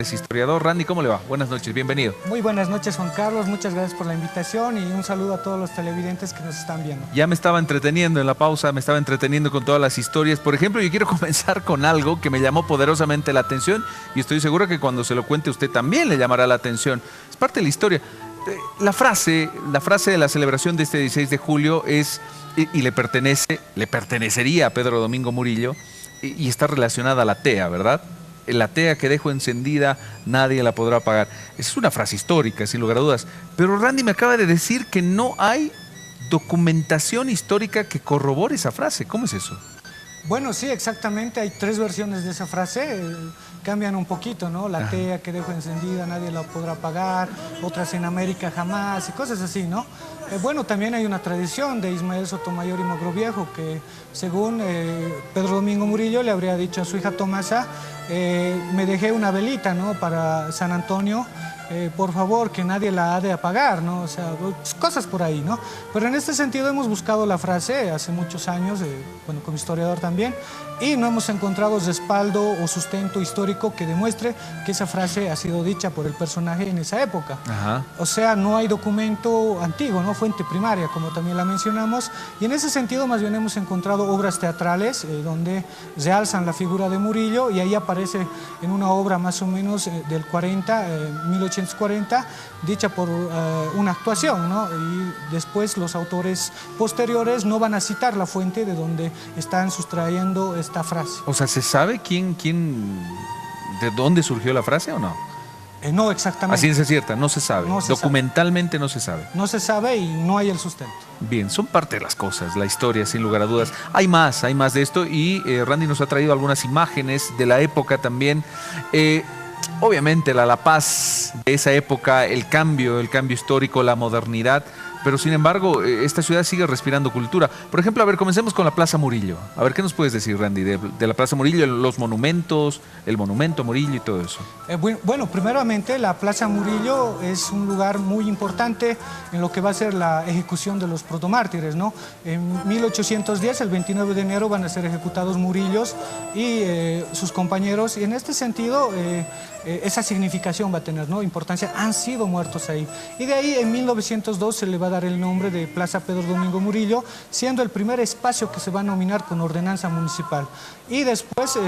Es historiador. Randy, ¿cómo le va? Buenas noches, bienvenido. Muy buenas noches, Juan Carlos. Muchas gracias por la invitación y un saludo a todos los televidentes que nos están viendo. Ya me estaba entreteniendo en la pausa, me estaba entreteniendo con todas las historias. Por ejemplo, yo quiero comenzar con algo que me llamó poderosamente la atención y estoy seguro que cuando se lo cuente usted también le llamará la atención. Es parte de la historia. La frase de la celebración de este 16 de julio es, y le pertenecería a Pedro Domingo Murillo, y está relacionada a la tea, ¿verdad? La tea que dejo encendida, nadie la podrá apagar. Esa es una frase histórica, sin lugar a dudas. Pero Randy me acaba de decir que no hay documentación histórica que corrobore esa frase. ¿Cómo es eso? Bueno, sí, exactamente. Hay tres versiones de esa frase. Cambian un poquito, ¿no? La tea que dejo encendida, nadie la podrá apagar. Otras en América jamás y cosas así, ¿no? Bueno, también hay una tradición de Ismael Sotomayor y Mogrovejo que, según Pedro Domingo Murillo, le habría dicho a su hija Tomasa, me dejé una velita, ¿no? Para San Antonio, por favor, que nadie la ha de apagar, ¿no? O sea, cosas por ahí, ¿no? Pero en este sentido hemos buscado la frase hace muchos años, bueno, como historiador también, y no hemos encontrado respaldo o sustento histórico que demuestre que esa frase ha sido dicha por el personaje en esa época. Ajá. O sea, no hay documento antiguo, ¿no? Fuente primaria, como también la mencionamos, y en ese sentido más bien hemos encontrado obras teatrales donde realzan la figura de Murillo, y ahí aparece en una obra más o menos del 1840, dicha por una actuación, ¿no? Y después los autores posteriores no van a citar la fuente de donde están sustrayendo esta frase. O sea, ¿se sabe de dónde surgió la frase o no? No exactamente. A ciencia cierta, no se sabe. No se Documentalmente no se sabe. No se sabe y no hay el sustento. Bien, son parte de las cosas, la historia, sin lugar a dudas. Hay más de esto y Randy nos ha traído algunas imágenes de la época también. Obviamente la Paz de esa época, el cambio histórico, la modernidad, pero sin embargo esta ciudad sigue respirando cultura. Por ejemplo, a ver, comencemos con la Plaza Murillo. A ver, ¿qué nos puedes decir, Randy, de la Plaza Murillo, los monumentos, el monumento Murillo y todo eso? Bueno, primeramente la Plaza Murillo es un lugar muy importante en lo que va a ser la ejecución de los protomártires, ¿no? En 1810, el 29 de enero, van a ser ejecutados Murillos y sus compañeros, y en este sentido esa significación va a tener, ¿no? Importancia, han sido muertos ahí. Y de ahí en 1902 se le va a dar el nombre de Plaza Pedro Domingo Murillo, siendo el primer espacio que se va a nominar con ordenanza municipal. Y después,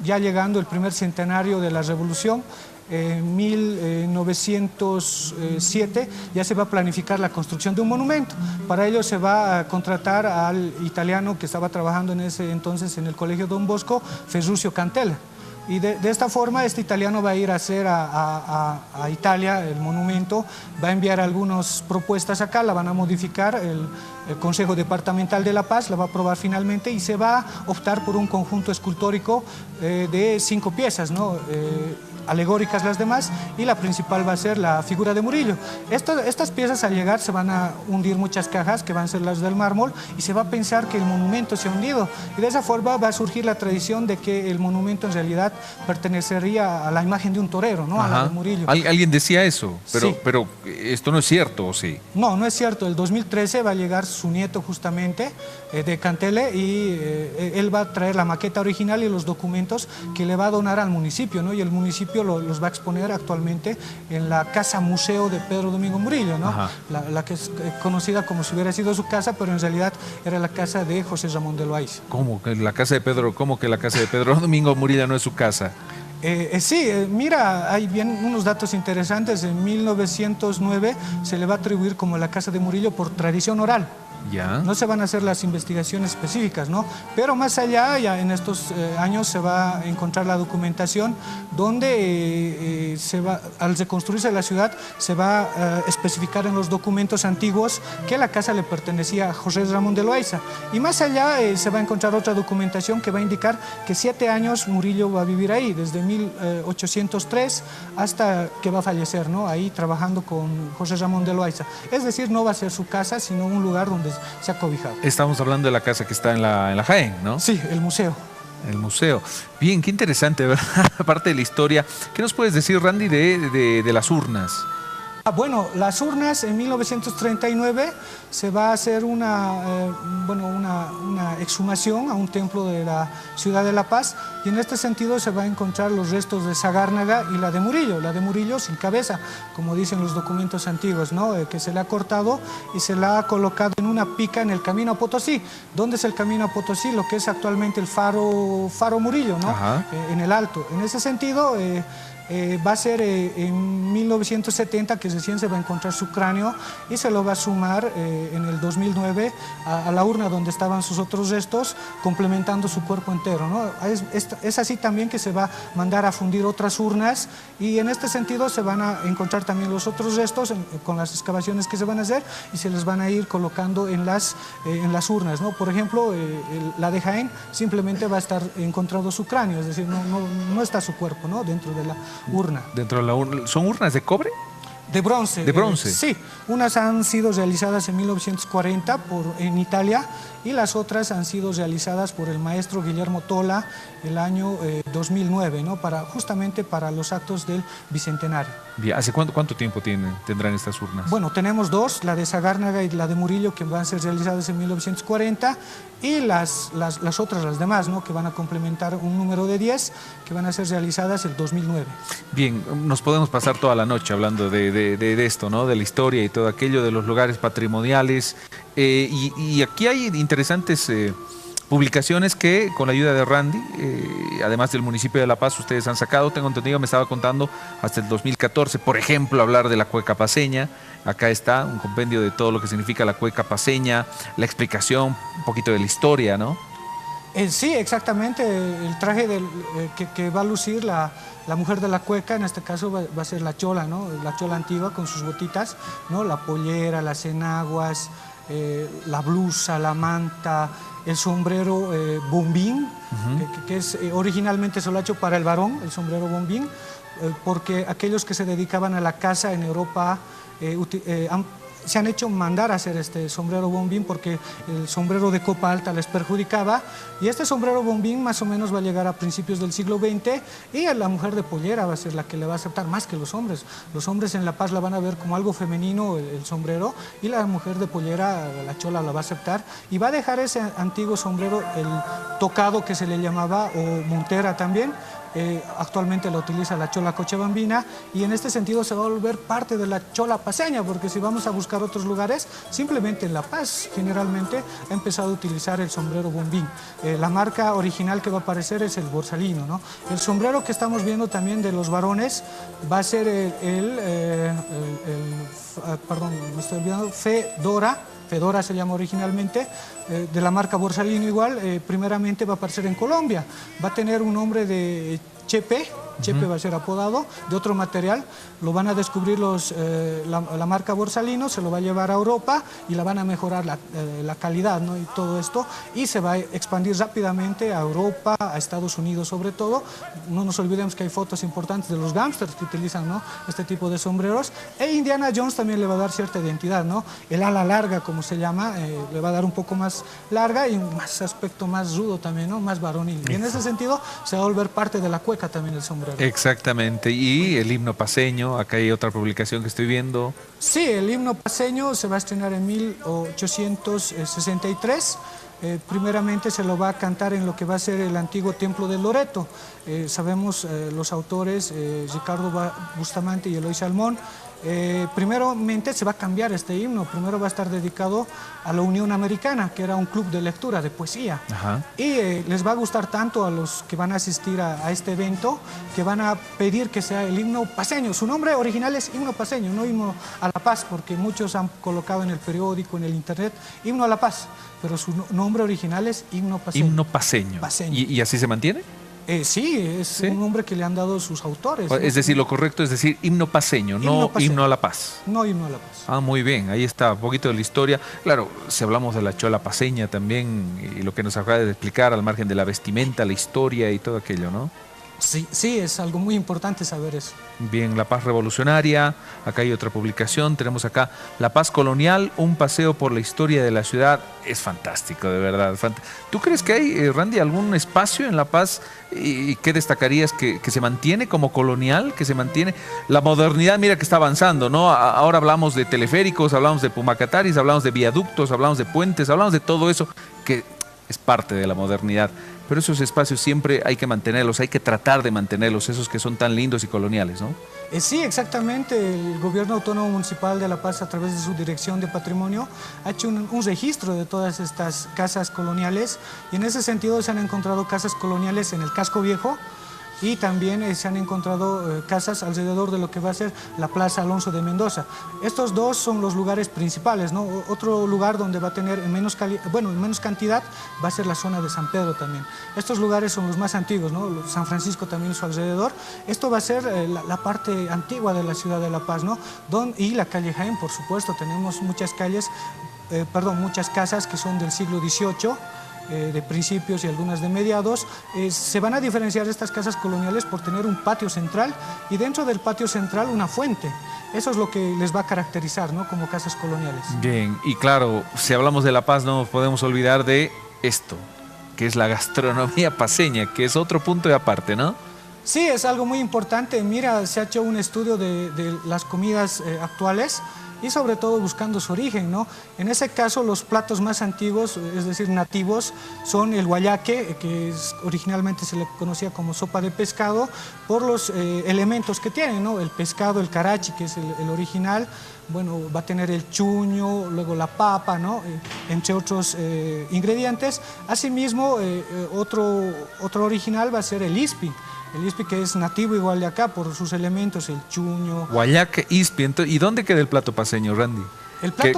ya llegando el primer centenario de la Revolución, en 1907 ya se va a planificar la construcción de un monumento. Para ello se va a contratar al italiano que estaba trabajando en ese entonces en el Colegio Don Bosco, Ferruccio Cantella. Y de esta forma este italiano va a ir a hacer a Italia el monumento, va a enviar algunas propuestas acá, la van a modificar, el Consejo Departamental de La Paz la va a aprobar finalmente y se va a optar por un conjunto escultórico de 5 piezas, ¿no? Alegóricas las demás, y la principal va a ser la figura de Murillo. Estas piezas al llegar se van a hundir muchas cajas que van a ser las del mármol y se va a pensar que el monumento se ha hundido, y de esa forma va a surgir la tradición de que el monumento en realidad pertenecería a la imagen de un torero, ¿no? A la de Murillo. Alguien decía eso, Sí. pero esto no es cierto, ¿o sí? No, no es cierto. El 2013 va a llegar su nieto justamente de Cantele y él va a traer la maqueta original y los documentos que le va a donar al municipio, ¿no? Y el municipio los va a exponer actualmente en la casa museo de Pedro Domingo Murillo, ¿no? La que es conocida como si hubiera sido su casa, pero en realidad era la casa de José Ramón de Loaiza. ¿Cómo que la casa de Pedro Domingo Murillo no es su casa? Sí, mira, hay bien unos datos interesantes. En 1909 se le va a atribuir como la casa de Murillo por tradición oral. Ya. No se van a hacer las investigaciones específicas, ¿no? Pero más allá, ya en estos años se va a encontrar la documentación donde al reconstruirse la ciudad, se va a especificar en los documentos antiguos que la casa le pertenecía a José Ramón de Loaiza. Y más allá se va a encontrar otra documentación que va a indicar que 7 años Murillo va a vivir ahí, desde 1803 hasta que va a fallecer, ¿no? Ahí trabajando con José Ramón de Loaiza. Es decir, no va a ser su casa, sino un lugar donde se ha cobijado. Estamos hablando de la casa que está en la Jaén, ¿no? Sí, el museo. El museo. Bien, qué interesante, ¿verdad? Aparte de la historia, ¿qué nos puedes decir, Randy, de las urnas? Bueno, las urnas en 1939 se va a hacer una exhumación a un templo de la ciudad de La Paz y en este sentido se va a encontrar los restos de Sagárnaga y la de Murillo sin cabeza, como dicen los documentos antiguos, ¿no? Que se le ha cortado y se la ha colocado en una pica en el camino a Potosí. ¿Dónde es el camino a Potosí? Lo que es actualmente el Faro Murillo, ¿no? En el Alto. En ese sentido, va a ser en 1970 que recién se va a encontrar su cráneo y se lo va a sumar en el 2009 a la urna donde estaban sus otros restos, complementando su cuerpo entero, ¿no? Es así también que se va a mandar a fundir otras urnas y en este sentido se van a encontrar también los otros restos con las excavaciones que se van a hacer y se les van a ir colocando en las urnas, ¿no? Por ejemplo, la de Jaén simplemente va a estar encontrado su cráneo, es decir, no está su cuerpo, ¿no? Dentro de la urna. Dentro de la urna. ¿Son urnas de cobre? De bronce. ¿De bronce? Sí, unas han sido realizadas en 1940 en Italia y las otras han sido realizadas por el maestro Guillermo Tola el año 2009, ¿no? Justamente para los actos del Bicentenario. Bien, ¿hace cuánto tiempo tendrán estas urnas? Bueno, tenemos dos, la de Sagárnaga y la de Murillo, que van a ser realizadas en 1940 y las otras, las demás, ¿no? Que van a complementar un número de 10 que van a ser realizadas el 2009. Bien, nos podemos pasar toda la noche hablando de esto, ¿no? De la historia y todo aquello, de los lugares patrimoniales. Y aquí hay interesantes publicaciones que con la ayuda de Randy, además del municipio de La Paz, ustedes han sacado. Tengo entendido, me estaba contando, hasta el 2014, por ejemplo, hablar de la cueca paceña. Acá está un compendio de todo lo que significa la cueca paceña, la explicación, un poquito de la historia, ¿no? Sí, exactamente. El traje que va a lucir la mujer de la cueca, en este caso va a ser la chola, ¿no? La chola antigua con sus botitas, ¿no? La pollera, las enaguas, la blusa, la manta, el sombrero bombín, que es originalmente solo hecho para el varón, el sombrero bombín, porque aquellos que se dedicaban a la caza en Europa se han hecho mandar a hacer este sombrero bombín porque el sombrero de copa alta les perjudicaba y este sombrero bombín más o menos va a llegar a principios del siglo XX y la mujer de pollera va a ser la que le va a aceptar más que los hombres. Los hombres en La Paz la van a ver como algo femenino el sombrero y la mujer de pollera, la chola, la va a aceptar y va a dejar ese antiguo sombrero, el tocado que se le llamaba o montera también. Actualmente la utiliza la chola cochabambina y en este sentido se va a volver parte de la chola paceña, porque si vamos a buscar otros lugares, simplemente en La Paz generalmente ha empezado a utilizar el sombrero bombín. La marca original que va a aparecer es el borsalino, ¿no? El sombrero que estamos viendo también de los varones va a ser perdón, me estoy olvidando, Fedora se llama originalmente, de la marca Borsalino igual, primeramente va a aparecer en Colombia, va a tener un nombre de Chepe va a ser apodado, de otro material, lo van a descubrir la marca Borsalino, se lo va a llevar a Europa y la van a mejorar la calidad, ¿no? Y todo esto, y se va a expandir rápidamente a Europa, a Estados Unidos sobre todo. No nos olvidemos que hay fotos importantes de los gángsters que utilizan, ¿no? Este tipo de sombreros, e Indiana Jones también le va a dar cierta identidad, ¿no? El ala larga, como se llama, le va a dar un poco más larga y un aspecto más rudo también, ¿no? Más varonil. Y en ese sentido se va a volver parte de la cueca también el sombrero. Exactamente, y el himno paceño, acá hay otra publicación que estoy viendo. Sí, el himno paceño se va a estrenar en 1863. Primeramente se lo va a cantar en lo que va a ser el antiguo templo de Loreto. Sabemos los autores, Ricardo Bustamante y Eloy Salmón. Primeramente se va a cambiar este himno, primero va a estar dedicado a la Unión Americana, que era un club de lectura, de poesía. Y les va a gustar tanto a los que van a asistir a este evento, que van a pedir que sea el himno paceño. Su nombre original es himno paceño, no himno a la paz, porque muchos han colocado en el periódico, en el internet, himno a la paz, pero su nombre original es himno paceño. Himno paceño. ¿Y así se mantiene? Sí, es un nombre que le han dado sus autores. Es decir, lo correcto es decir himno paceño, no himno a la paz. No himno a la paz. Ah, muy bien, ahí está un poquito de la historia. Claro, si hablamos de la chola paceña también y lo que nos acaba de explicar al margen de la vestimenta, la historia y todo aquello, ¿no? Sí, sí, es algo muy importante saber eso. Bien, La Paz Revolucionaria, acá hay otra publicación, tenemos acá La Paz Colonial, un paseo por la historia de la ciudad. Es fantástico, de verdad. ¿Tú crees que hay, Randy, algún espacio en La Paz y qué destacarías que se mantiene como colonial, que se mantiene? La modernidad, mira que está avanzando, ¿no? Ahora hablamos de teleféricos, hablamos de Pumacataris, hablamos de viaductos, hablamos de puentes, hablamos de todo eso que es parte de la modernidad. Pero esos espacios siempre hay que mantenerlos, hay que tratar de mantenerlos, esos que son tan lindos y coloniales, ¿no? Sí, exactamente. El Gobierno Autónomo Municipal de La Paz, a través de su Dirección de Patrimonio, ha hecho un registro de todas estas casas coloniales y en ese sentido se han encontrado casas coloniales en el casco viejo y también se han encontrado casas alrededor de lo que va a ser la Plaza Alonso de Mendoza. Estos dos son los lugares principales, ¿no? Otro lugar donde va a tener en menos cantidad va a ser la zona de San Pedro también. Estos lugares son los más antiguos, ¿no? San Francisco también a su alrededor. Esto va a ser la parte antigua de la ciudad de La Paz, ¿no? Y la calle Jaén, por supuesto, tenemos muchas muchas casas que son del siglo XVIII, de principios y algunas de mediados. Se van a diferenciar estas casas coloniales por tener un patio central y dentro del patio central una fuente. Eso es lo que les va a caracterizar, ¿no? Como casas coloniales. Bien, y claro, si hablamos de La Paz no nos podemos olvidar de esto, que es la gastronomía paceña, que es otro punto de aparte, ¿no? Sí, es algo muy importante. Mira, se ha hecho un estudio de las comidas actuales y sobre todo buscando su origen, ¿no? En ese caso, los platos más antiguos, es decir, nativos, son el guayaque, que originalmente se le conocía como sopa de pescado, por los elementos que tiene, ¿no? El pescado, el carachi, que es el original, bueno, va a tener el chuño, luego la papa, ¿no? Entre otros ingredientes. Asimismo, otro original va a ser el ispi. El ispi, que es nativo igual de acá por sus elementos, el chuño. Guayaque, ispi. ¿Y dónde queda el plato paceño, Randy?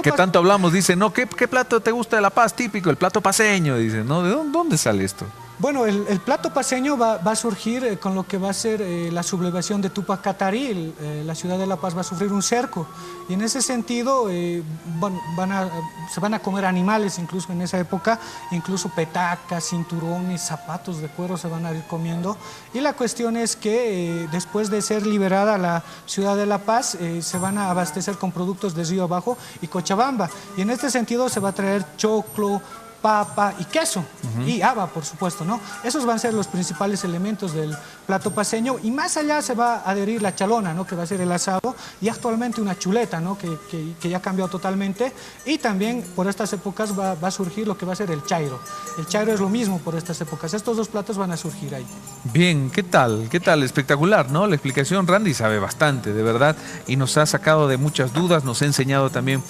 Que tanto hablamos, dice, no, ¿qué plato te gusta de La Paz? Típico, el plato paceño, dice, ¿no? ¿De dónde sale esto? Bueno, el plato paceño va a surgir con lo que va a ser la sublevación de Túpac Katari. La ciudad de La Paz va a sufrir un cerco y en ese sentido se van a comer animales incluso en esa época, incluso petacas, cinturones, zapatos de cuero se van a ir comiendo. Y la cuestión es que después de ser liberada la ciudad de La Paz, se van a abastecer con productos de Río Abajo y Cochabamba. Y en este sentido se va a traer choclo, papa y queso, y haba, por supuesto, ¿no? Esos van a ser los principales elementos del plato paceño y más allá se va a adherir la chalona, ¿no? Que va a ser el asado y actualmente una chuleta, ¿no? Que ya ha cambiado totalmente y también por estas épocas va a surgir lo que va a ser el chairo. El chairo es lo mismo por estas épocas. Estos dos platos van a surgir ahí. Bien, ¿qué tal? ¿Qué tal? Espectacular, ¿no? La explicación, Randy sabe bastante, de verdad, y nos ha sacado de muchas dudas, nos ha enseñado también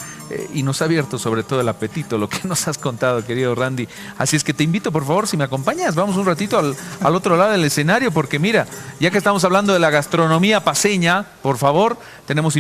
y nos ha abierto sobre todo el apetito, lo que nos has contado, querido Randy. Así es que te invito, por favor, si me acompañas, vamos un ratito al otro lado del escenario, porque mira, ya que estamos hablando de la gastronomía paceña, por favor, tenemos